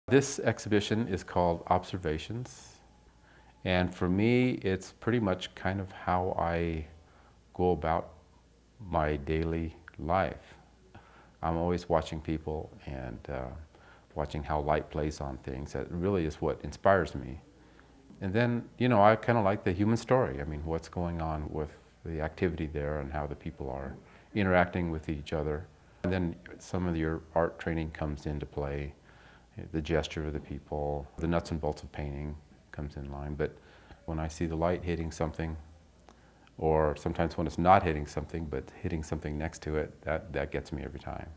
This exhibition is called Observations, and for me it's pretty much kind of how I go about my daily life. I'm always watching people and watching how light plays on things. That really is what inspires me. And then, I kind of like the human story. I mean, what's going on with the activity there and how the people are interacting with each other. And then some of your art training comes into play. The gesture of the people, the nuts and bolts of painting comes in line. But when I see the light hitting something, or sometimes when it's not hitting something, but hitting something next to it, that gets me every time.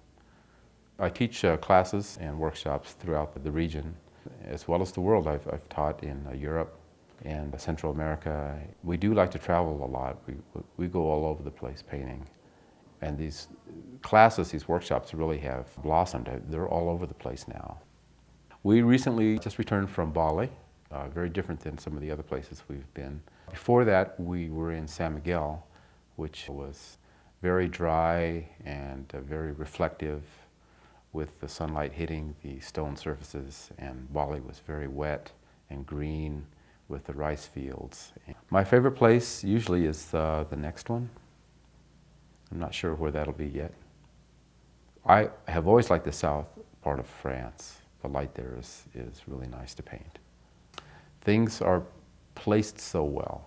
I teach classes and workshops throughout the region, as well as the world. I've taught in Europe and Central America. We do like to travel a lot. We go all over the place painting. And these classes, these workshops really have blossomed. They're all over the place now. We recently just returned from Bali, very different than some of the other places we've been. Before that, we were in San Miguel, which was very dry and very reflective, with the sunlight hitting the stone surfaces, and Bali was very wet and green with the rice fields. My favorite place usually is the next one. I'm not sure where that'll be yet. I have always liked the south part of France. The light there is really nice to paint. Things are placed so well.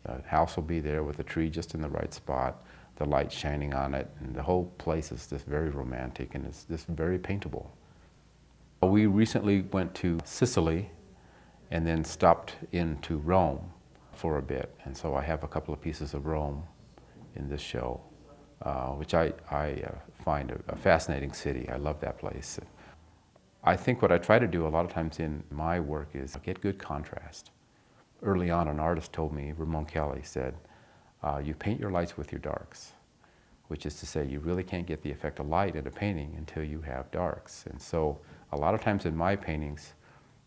A house will be there with a tree just in the right spot, the light shining on it, and the whole place is just very romantic and it's just very paintable. We recently went to Sicily and then stopped into Rome for a bit, and so I have a couple of pieces of Rome in this show, which I find a fascinating city. I love that place. I think what I try to do a lot of times in my work is get good contrast. Early on, an artist told me, Ramon Kelly said, you paint your lights with your darks, which is to say you really can't get the effect of light in a painting until you have darks. And so a lot of times in my paintings,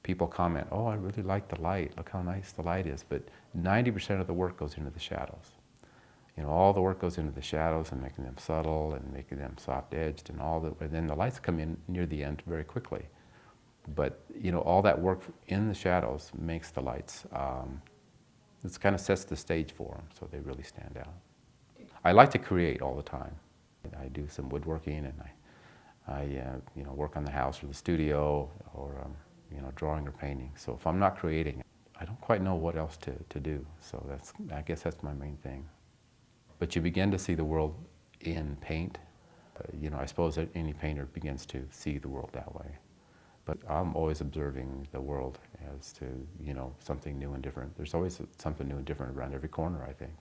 people comment, oh, I really like the light, look how nice the light is, but 90% of the work goes into the shadows. All the work goes into the shadows and making them subtle and making them soft-edged and then the lights come in near the end very quickly. But, all that work in the shadows makes the lights, it kind of sets the stage for them so they really stand out. I like to create all the time. I do some woodworking and I work on the house or the studio or, drawing or painting. So if I'm not creating, I don't quite know what else to do. So I guess that's my main thing. But you begin to see the world in paint. I suppose that any painter begins to see the world that way. But I'm always observing the world as to, something new and different. There's always something new and different around every corner, I think.